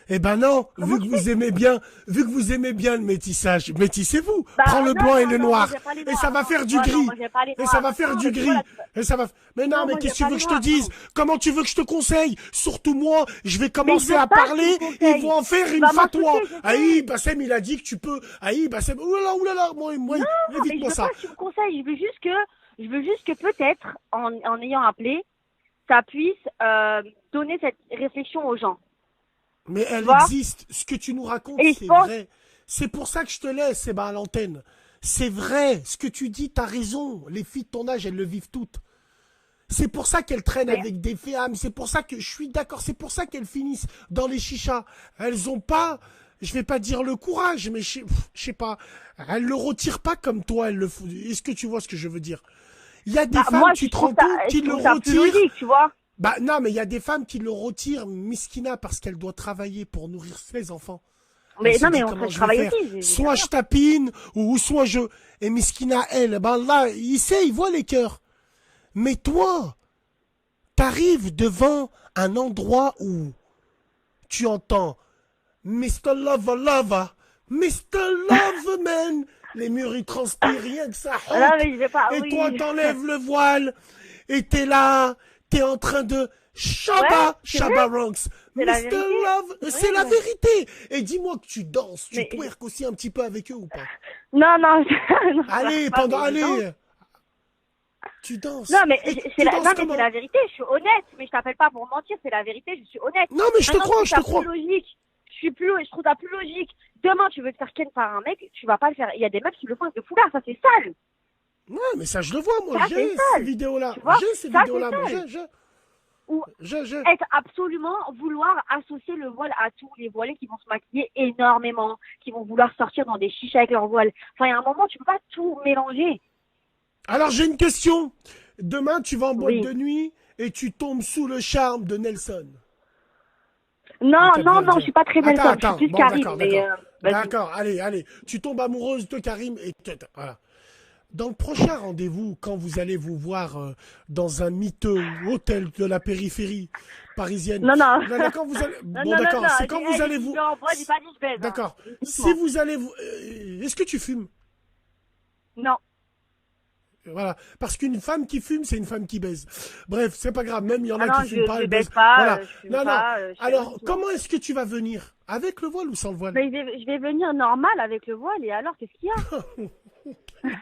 Eh ben non, Comment vu que vous aimez bien le métissage, métissez-vous. Bah, Prends le non, blanc et non, le non, noir. moi, j'aime pas les Et noirs, ça va non. faire du Ouais, non, gris. moi, j'aime pas les Et noirs. ça va faire Non, du mais tu gris. vois, là, Et ça va. Mais non, Non, mais moi, qu'est-ce que tu j'aime veux pas que je les te dise? noirs, Comment tu veux que je te conseille? Surtout moi, je vais commencer veux à pas que parler, tu me conseilles. ils vont en faire Tu une vas fatwa. m'insulter, je sais. Aïe, Bassem, il a dit que tu peux. Aïe, Bassem, oulala, moi, Non, mais je évite-moi veux ça. pas que tu me conseilles. Je veux juste que peut-être, en ayant appelé, ça puisse donner cette réflexion aux gens. Mais elle vois? existe. Ce que tu nous racontes, Et je c'est pense- vrai. C'est pour ça que je te laisse, c'est à l'antenne. C'est vrai. Ce que tu dis, t'as raison. Les filles de ton âge, elles le vivent toutes. C'est pour ça qu'elles traînent Mais- avec des femmes. C'est pour ça que je suis d'accord. C'est pour ça qu'elles finissent dans les chichas. Elles ont pas, je vais pas dire le courage, mais je sais pas. Elles le retirent pas comme toi. Elles le font. Est-ce que tu vois ce que je veux dire? Il y a des Bah, femmes, moi, tu je te rends trouve ça, compte, je qui le trouve ça plus retirent. logique, tu vois. Bah non, mais il y a des femmes qui le retirent, Miskina, parce qu'elle doit travailler pour nourrir ses enfants. Elle Mais se non, mais dit on comment je je vais travaille faire. aussi. J'ai Soit rien. je tapine, ou soit je... Et Miskina, elle, ben là, il sait, il voit les cœurs. Mais toi, t'arrives devant un endroit où tu entends Mr. Lover Lover, Mr. Loverman. Les murs, ils transpirent, rien que ça Non, honte. mais je vais pas. Et toi, Oui. t'enlèves le voile, et t'es là, t'es en train de Ouais, Shabba, c'est Shabba vrai. Ranks, C'est la Mr. vérité. Love, C'est c'est vrai, la mais. vérité. Et dis-moi que tu danses, tu Mais twerk aussi un petit peu avec eux ou pas? non, non, non, Allez, pas, pendant, mais je danse. allez, tu Non, danses. mais Et c'est tu la, danses non, mais c'est comment? la vérité. Je suis honnête, mais je t'appelle pas pour mentir. C'est la vérité. Je suis honnête. Non, mais je te Maintenant, crois, je je trouve te ça crois. plus logique. Je trouve ça plus logique. Demain, tu veux te faire ken par un mec, tu vas pas le faire. Il y a des mecs qui le font avec le foulard. Ça, c'est sale. Ouais, mais ça, je le vois, moi, Ça, c'est j'ai ces sale. vidéos-là. Tu vois, J'ai ces ça, c'est vidéos-là, moi, sale. j'ai. Ou J'ai. être absolument vouloir associer le voile à tous les voilés qui vont se maquiller énormément, qui vont vouloir sortir dans des chichas avec leur voile. Enfin, il y a un moment, tu peux pas tout mélanger. Alors, j'ai une question. Demain, tu vas en boîte Oui. de nuit et tu tombes sous le charme de Nelson. Non, Attends, non, viens, non, viens. je suis pas très Nelson. Je Attends, suis plus bon, Karim, d'accord, mais d'accord. vas-y. D'accord, allez. Tu tombes amoureuse de Karim et... Voilà. Dans le prochain rendez-vous, quand vous allez vous voir dans un miteux hôtel de la périphérie parisienne... Non, non. Non, quand vous allez... Non, Bon, non, d'accord, non, c'est quand vous allez vous... Dis pas dit je baise. D'accord. Hein. Si vous allez vous... Est-ce que tu fumes? Non. Voilà. Parce qu'une femme qui fume, c'est une femme qui baise. Bref, c'est pas grave. Même il y en Ah a non, qui fument pas, je elles baise baisent. pas, Voilà. je fume Non, pas, non. je fais Alors, rien du tout. comment est-ce que tu vas venir? Avec le voile ou sans le voile? Mais je vais venir normal avec le voile et alors, qu'est-ce qu'il y a?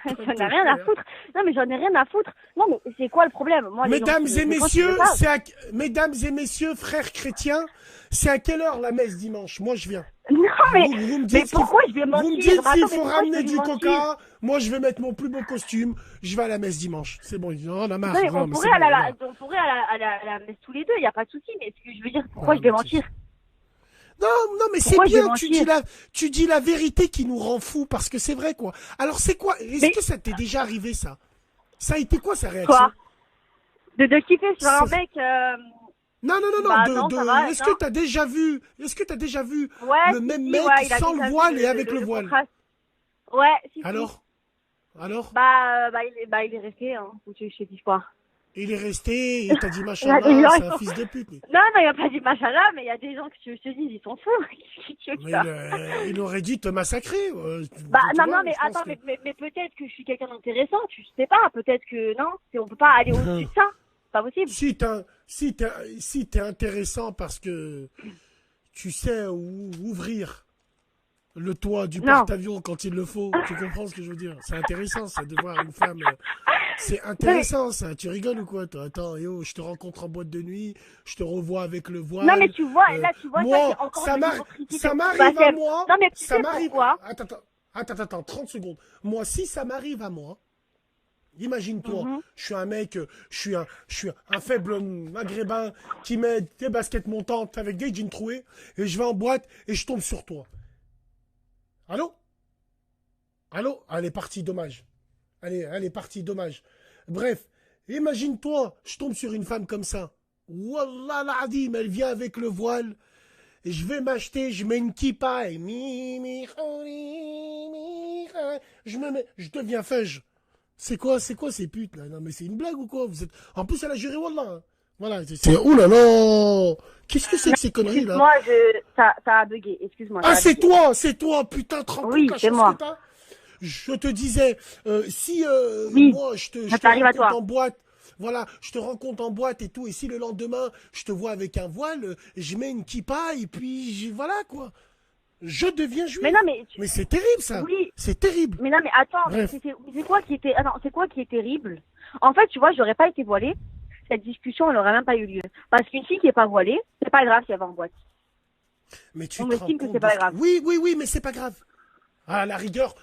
J'en ai rien à foutre. Non, mais j'en ai rien à foutre. Non, mais c'est quoi le problème? Moi, les gens Mesdames qui et me font, tu messieurs, veux pas. mesdames et messieurs, frères chrétiens, c'est à quelle heure la messe dimanche? Moi, je viens. Non, mais, Vous me mais dites pourquoi je vais mentir? vous me dites Mais s'il attends, mais faut pourquoi je ramener vais du mentir? coca. Moi, je vais mettre mon plus beau costume. Je vais à la messe dimanche. C'est bon. Non, on a marre. Non, mais Non, on mais pourrait c'est aller bon, à voilà. on pourrait aller à la messe tous les deux, il n'y a pas de souci, mais ce que je veux dire, pourquoi Ouais, je vais mais mentir? Non, mais c'est Pourquoi je vais bien, mentir? tu dis la vérité qui nous rend fous, parce que c'est vrai, quoi. Alors, c'est quoi? Est-ce Mais- que ça t'est déjà arrivé, ça? Ça a été quoi, sa réaction? Quoi? De kiffer sur un Ça- mec, Non, bah non, ça va, est-ce non. que t'as déjà vu, ouais, le si, même si, mec ouais, il a sans déjà le vu voile et avec le le voile? contraste. Ouais, si, si. Alors? Il est resté, hein, ou je sais quoi. Il est resté, il t'a dit Il y a des machin, gens, c'est ils un sont- fils de pute. Non, il n'y a pas dit machin là, mais il y a des gens que je te dis, ils sont fous. Qu'est-ce que tu veux que Mais ça il aurait dû te massacrer. Bah, tu non, vois, mais je pense attends, que- mais peut-être que je suis quelqu'un d'intéressant, tu sais pas, peut-être que non, on peut pas aller au-dessus de ça. C'est pas possible. Si t'es intéressant parce que tu sais ouvrir le toit du Non. porte-avions quand il le faut, tu comprends ce que je veux dire? C'est intéressant, ça, de voir une femme. C'est intéressant, ça. Tu rigoles ou quoi, toi? Attends, yo, je te rencontre en boîte de nuit, je te revois avec le voile. Non, mais tu vois, là, tu vois, moi, ça, c'est encore ça de m'arrive l'hypocrisie. ça Bah, m'arrive à c'est- moi. Non, mais tu ça sais m'arrive. pourquoi? Attends, 30 secondes. Moi, si ça m'arrive à moi, imagine-toi, Mhm. je suis un mec, je suis un faible maghrébin qui met des baskets montantes avec des jeans troués, et je vais en boîte et je tombe sur toi. Allô? Elle est partie, dommage. Elle est partie, dommage. Bref, imagine-toi, je tombe sur une femme comme ça. Wallah l'azim, elle vient avec le voile. Et je vais m'acheter, je mets une kippa et je deviens feuge. C'est quoi ces putes là? Non mais c'est une blague ou quoi? Vous êtes... En plus elle a juré Wallah. Hein. Voilà, oh là là! Qu'est-ce que c'est que ces conneries là? Excuse-moi, ça a bugué, excuse-moi. Ah, ça a bugué. c'est toi, putain, te rends compte Oui, la c'est chance moi. que t'as. Je te disais, si Oui, moi je te ça t'arrive à rencontre toi. en boîte, voilà, je te rencontre en boîte et tout, et si le lendemain je te vois avec un voile, je mets une kippa et puis voilà quoi. Je deviens juif. Mais non, mais Mais c'est terrible ça. Oui. C'est terrible. Mais non, mais attends, Bref. c'est quoi qui est terrible? En fait, tu vois, j'aurais pas été voilée, cette discussion, elle aurait même pas eu lieu. Parce qu'une fille qui est pas voilée, c'est pas grave si elle va en boîte. Mais tu On te rends estime que compte c'est de pas ce que- grave. Oui, mais c'est pas grave. À la rigueur,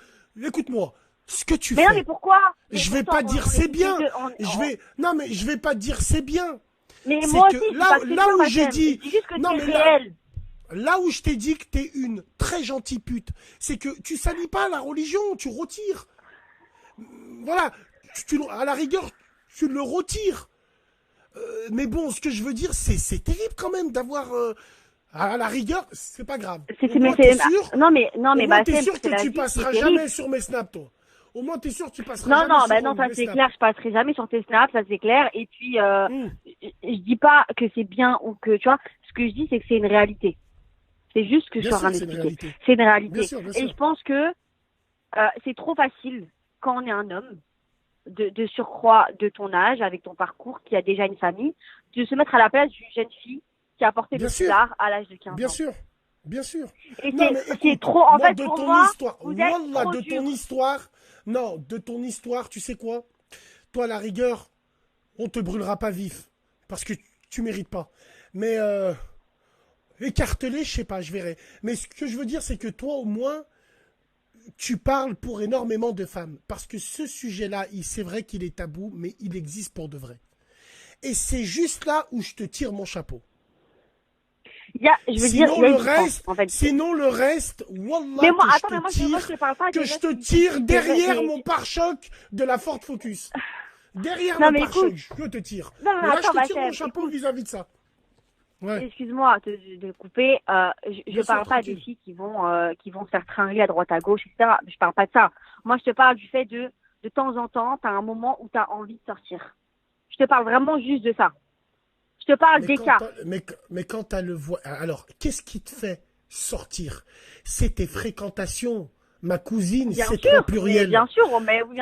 écoute-moi, ce que tu Mais non, fais. mais pourquoi? Mais Je vais pourtant, pas dire on c'est est bien. tous les deux, Non, mais je vais pas dire c'est bien. Mais C'est moi que aussi, je dis là- pas que c'est là bien, où ma j'ai femme. dit- Je dis juste que Non, c'est mais là- réel. Là où je t'ai dit que t'es une très gentille pute, c'est que tu salis pas la religion, tu retires. Voilà. À la rigueur, tu le retires. Mais bon, ce que je veux dire, c'est terrible quand même d'avoir... à la rigueur, c'est pas grave. Au moins, t'es sûr, non, mais, t'es sûr que tu passeras jamais sur mes snaps, toi. Au moins, t'es sûr que tu passeras jamais sur mes snaps. Non, ça c'est clair, je passerai jamais sur tes snaps, ça c'est clair. Et puis, je dis pas que c'est bien ou que, tu vois, ce que je dis, c'est que c'est une réalité. C'est juste que je suis en train d'expliquer. C'est une réalité. Bien sûr. Et je pense que c'est trop facile quand on est un homme, de surcroît de ton âge, avec ton parcours, qui a déjà une famille, de se mettre à la place d'une jeune fille qui a porté le foulard à l'âge de 15 ans. Bien sûr. Et c'est trop, en fait, pour moi, de ton histoire, tu sais quoi? Toi, à la rigueur, on te brûlera pas vif, parce que tu mérites pas. Mais, écartelé, je sais pas, je verrai. Mais ce que je veux dire, c'est que toi, au moins, tu parles pour énormément de femmes. Parce que ce sujet-là, c'est vrai qu'il est tabou, mais il existe pour de vrai. Et c'est juste là où je te tire mon chapeau. Sinon le reste, wallah, que je te tire derrière mon pare-choc de la Ford Focus. Derrière mon pare-choc, je te tire. Mais là, je te tire mon chapeau vis-à-vis de ça. Ouais. Excuse-moi de couper. Je parle pas des filles qui vont se faire tringler à droite à gauche, etc. Je parle pas de ça. Moi, je te parle du fait de temps en temps, t'as un moment où t'as envie de sortir. Je te parle vraiment juste de ça. Je te parle des cas. Mais quand t'as le voix, alors qu'est-ce qui te fait sortir? C'est tes fréquentations. Ma cousine, c'est 3 pluriel. Bien sûr,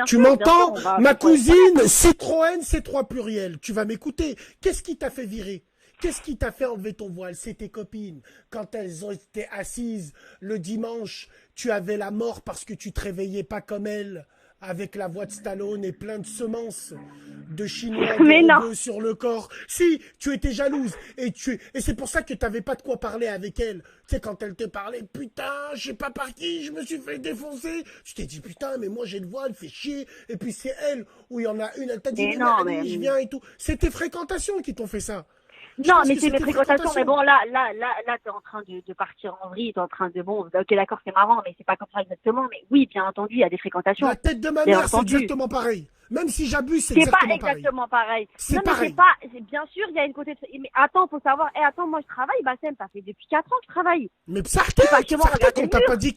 tu m'entends? Ma cousine, Citroën, c'est 3 pluriel. Tu vas m'écouter. Qu'est-ce qui t'a fait virer? Qu'est-ce qui t'a fait enlever ton voile? C'est tes copines. Quand elles ont été assises le dimanche, tu avais la mort parce que tu te réveillais pas comme elles, avec la voix de Stallone et plein de semences de Chinois de sur le corps. Si, tu étais jalouse. Et c'est pour ça que tu n'avais pas de quoi parler avec elle. Tu sais, quand elle te parlait, putain, je sais pas par qui, je me suis fait défoncer. Tu t'es dit, putain, mais moi j'ai le voile, fait chier. Et puis c'est elle, où il y en a une, elle t'a dit, mais je viens et tout. C'est tes fréquentations qui t'ont fait ça. Non, mais c'est mes fréquentations. Mais bon, là, t'es en train de partir en vrille, t'es en train de, bon, ok, d'accord, c'est marrant, mais c'est pas comme ça exactement. Mais oui, bien entendu, il y a des fréquentations. La tête de ma mère, c'est exactement pareil. Même si j'abuse, c'est exactement pareil. C'est pas exactement pareil. C'est pareil. Bien sûr, il y a une côté mais attends, faut savoir, attends, moi, je travaille, Bassem, ça fait depuis 4 ans que je travaille. Mais certes, on t'a pas dit,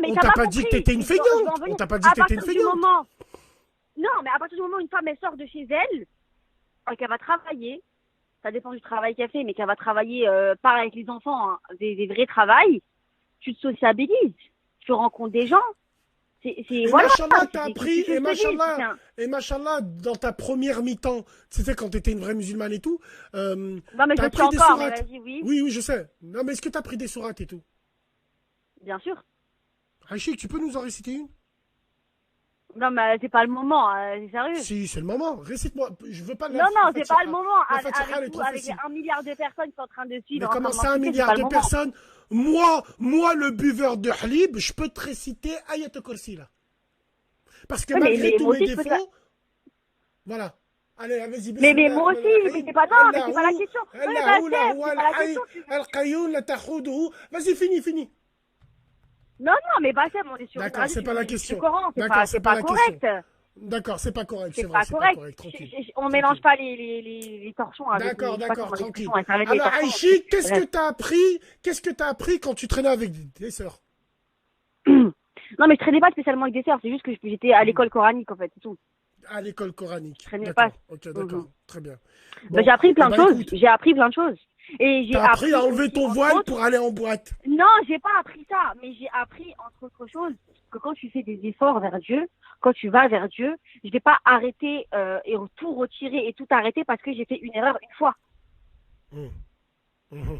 on t'a pas dit que t'étais une feignante. On t'a pas dit que t'étais une feignante. Non, mais à partir du moment où une femme, elle sort de chez elle, et qu'elle va travailler, ça dépend du travail qu'elle fait, mais qu'elle va travailler pas avec les enfants, hein, des vrais travails, tu te sociabilises, tu rencontres des gens. Voilà. Machallah, t'as appris, et machallah, dans ta première mi-temps, c'était quand t'étais une vraie musulmane et tout, non, mais t'as je appris des encore, sourates. oui. Oui, je sais. Non, mais est-ce que t'as appris des sourates et tout? Bien sûr. Rachid, tu peux nous en réciter une? Non, mais c'est pas le moment, c'est sérieux. Si, c'est le moment. Récite-moi. Je veux pas Non, c'est pas le moment. Avec 1 milliard de personnes qui sont en train de suivre. Mais comment ça, 1 milliard de personnes? Moi, le buveur de halib, je peux te réciter Ayat al-Kursi, là. Parce que malgré tous mes défauts, voilà. Allez, vas-y. Mais moi aussi, mais c'est pas la question. Vas-y, finis. Non, mais Bassem, on est sur. D'accord, c'est pas la question. D'accord, c'est pas correct. D'accord, c'est pas correct, c'est vrai, c'est pas correct. On mélange pas les torchons avec D'accord, tranquille. Alors, Aïchi, qu'est-ce que t'as appris quand tu traînais avec des sœurs? Non, mais je traînais pas spécialement avec des sœurs, c'est juste que j'étais à l'école coranique, en fait, c'est tout. À l'école coranique. Je traînais pas. Ok, d'accord, très bien. J'ai appris plein de choses. Et j'ai appris à enlever ton voile pour aller en boîte. Non, j'ai pas appris ça, mais j'ai appris, entre autres choses, que quand tu fais des efforts vers Dieu, quand tu vas vers Dieu, je vais pas arrêter et tout retirer et tout arrêter parce que j'ai fait une erreur une fois.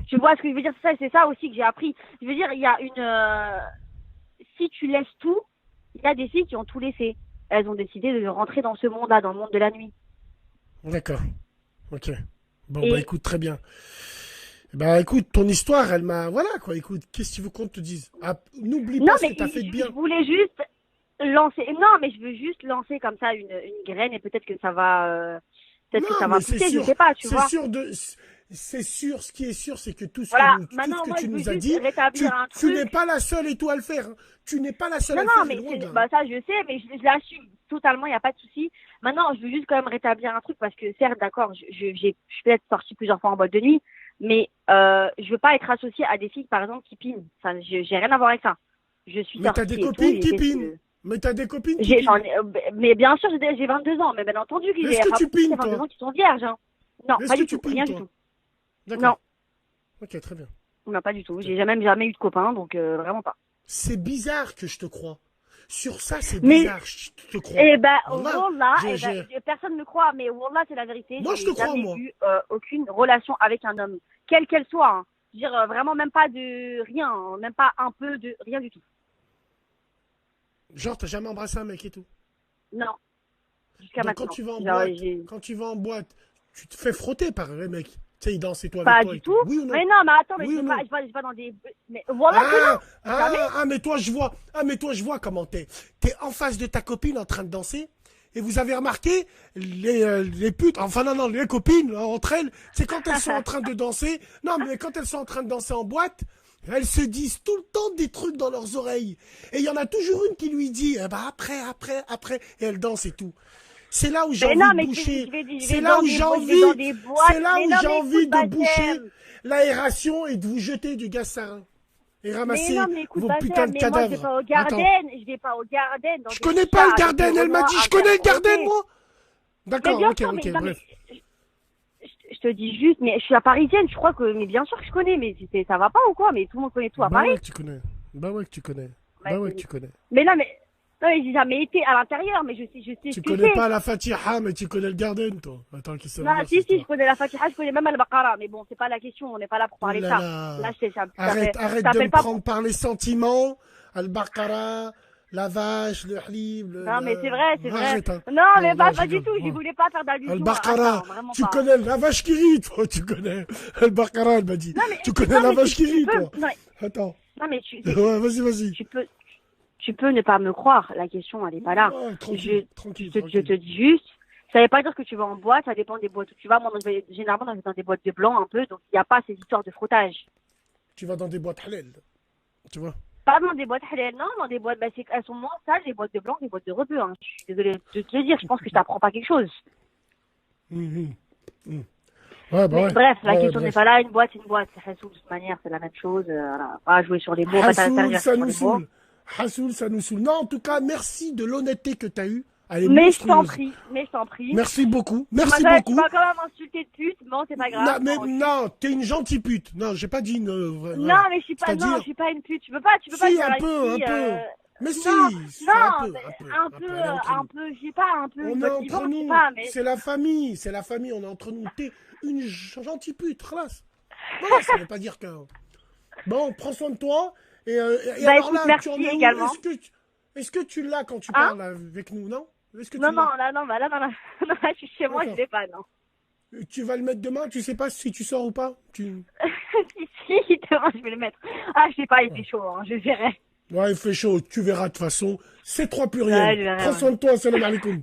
Tu vois ce que je veux dire? C'est ça aussi que j'ai appris. Je veux dire, il y a si tu laisses tout, il y a des filles qui ont tout laissé. Elles ont décidé de rentrer dans ce monde-là, dans le monde de la nuit. D'accord. Ok. Bon, écoute, très bien. Écoute, ton histoire, elle m'a... Voilà, quoi. Écoute, qu'est-ce que tu veux qu'on te dise? N'oublie pas ce que t'as fait de bien. Je voulais juste lancer... Non, mais je veux juste lancer comme ça une graine et peut-être que ça va... pousser, je sais pas, tu vois. C'est sûr, ce qui est sûr, c'est que tout ce Voilà, que, tout maintenant, ce que moi, tu je veux nous as juste dit, rétablir un tu n'es truc. pas la seule et tout à le faire. Hein. Tu n'es pas la seule Non, à le non, faire, et mais loin de là. bah, ça, je sais, mais je l'assume totalement, il n'y a pas de souci. Maintenant, je veux juste quand même rétablir un truc parce que, certes, d'accord, je suis peut-être sortie plusieurs fois en boîte de nuit, mais je veux pas être associée à des filles, par exemple, qui pinent. Ça, j'ai rien à voir avec ça. Je suis Mais t'as des sortie et tout, copines j'ai qui fait ce pinent. que... Mais t'as des copines qui J'en pinent. mais bien sûr, j'ai 22 ans, mais bien entendu qu'il y Est-ce a que pas tu beaucoup de filles pines, à 22 toi? ans qui sont vierges, hein. Non, Est-ce pas que du tu tout, pines, rien du toi? tout. Non, D'accord. Ok, très bien. non, pas du tout. J'ai jamais eu de copain, donc vraiment pas. C'est bizarre que je te crois. Sur ça, c'est Mais bizarre, je te crois. eh ben, Wallah, Wallah, j'ai- personne ne me croit, mais Wallah, c'est la vérité. moi, Je je te n'ai crois, jamais moi. eu aucune relation avec un homme, quelle qu'elle soit. Hein. Je veux dire, vraiment, même pas de rien, hein, même pas un peu de rien du tout. Genre, t'as jamais embrassé un mec et tout. Non, jusqu'à Donc, quand maintenant. tu vas en Genre, boîte, quand tu vas en boîte, tu te fais frotter par les mecs. Tu sais, ils dansent et toi avec pas toi du et tout. tout. Oui ou non? Mais non, mais attends, mais Oui ou non? je vais pas dans des. Mais Wallah, que non. Jamais. Mais toi, je vois. Ah, mais toi, je vois comment t'es. T'es en face de ta copine en train de danser. Et vous avez remarqué, les putes, enfin non, les copines, entre elles, c'est quand elles sont en train de danser. Non, mais quand elles sont en train de danser en boîte, elles se disent tout le temps des trucs dans leurs oreilles. Et il y en a toujours une qui lui dit, eh ben après, et elle danse et tout. C'est là où j'ai Mais envie non, de mais boucher. je vais C'est là dans où des j'ai boîtes, je vais envie. dans des boîtes. C'est là Mais où non, j'ai mais envie écoute, de boucher Bassem. l'aération et de vous jeter du gaz sarin. Et Mais ramasser non, mais écoute, vos Bassem, putains de mais moi, je vais cadavres. pas au Attends. Garden. Je vais pas au Garden. Dans Je des connais pas le chats avec Garden, des elle m'a dit, Renois je connais le Garden, interprétés. moi. Mais D'accord, bien ok, sûr, mais, non, bref. mais je te dis juste, mais je suis la parisienne, je crois que, mais bien sûr que je connais, mais ça va pas ou quoi? Mais tout le monde connaît tout à Bah Paris. ouais que tu connais. Bah ouais que tu connais. Ouais, Bah ouais que tu connais. mais non, mais j'ai jamais été à l'intérieur, mais je sais Tu ce que connais c'est. pas la Fatiha, mais tu connais le Garden, toi. Attends, qu'est-ce que ça Non, veut dire, si, cette je histoire? connais la Fatiha, je connais même Al-Baqarah, mais bon, c'est pas la question, on n'est pas là pour Oh parler de là ça. là. Là, ça Arrête de t'appelle me pas prendre par les sentiments. Al-Baqarah, la vache, le halib, Non, mais c'est vrai, c'est vrai. Arrête, hein. Non, mais Non, pas du rigole. tout, je voulais pas faire d'allusion à Al-Baqarah, ça, vraiment tu pas. connais la vache qui rit, toi, tu connais. Al-Baqarah, elle m'a dit. Non, mais, Tu connais non, la mais vache qui rit, peux, toi. non, Attends. non, mais Ouais, vas-y. tu peux ne pas me croire, la question, elle est pas là. Ouais, tranquille, Je te dis juste, ça veut pas dire que tu vas en boîte, ça dépend des boîtes où tu vas. Moi, généralement, dans des boîtes de blanc un peu, donc il n'y a pas ces histoires de frottage. Tu vas dans des boîtes halal, tu vois. Pas dans des boîtes halal, non, dans des boîtes, bah, elles sont moins sales, les boîtes de blanc, les boîtes de rebeu, hein. Je suis désolée de te le dire, je pense que je t'apprends pas quelque chose. Ouais, Mais ouais. bref, la Ouais, question n'est bref. pas là, une boîte, c'est une boîte. C'est Hassoul, de toute manière, c'est la même chose. Voilà. Pas jouer sur les mots, pas Hassoul, t'interdire ça sur nous les mots. saoule. Hassoul, ça nous saoule. Non, en tout cas, merci de l'honnêteté que tu as eue. Elle est Mais je t'en monstrueuse. prie. Merci beaucoup. Tu Merci m'as beaucoup. quand même insulté de pute, bon, c'est pas Non, grave. mais Bon, non, t'es une gentille pute. Non, j'ai pas dit une. non, voilà. mais je suis pas C'est-à-dire- une pute. Tu peux pas Si, dire un à une peu, fille, un peu. Mais si, non, un peu, mais un peu. Allez, entre nous. je sais pas, un peu, On une est bonne entre vivante, je sais nous. pas, mais. C'est la famille, on est entre nous. T'es une gentille pute, classe. Voilà, ça veut pas dire que. Bon, prends soin de toi. Et Bah, alors écoute, là, merci tu en es où? également. Est-ce que tu l'as quand tu Hein parles avec nous, non? Est-ce que tu Non, l'as? non, non, je suis chez moi, je D'accord. l'ai pas, non. Tu vas le mettre demain, tu sais pas si tu sors ou pas? si, demain, je vais le mettre. Ah, je sais pas, il fait chaud, hein, je verrai. Ouais, il fait chaud, tu verras de toute façon. C'est trois Ouais, je pluriels. verrai, Prends ouais. soin de toi, salam alaikum.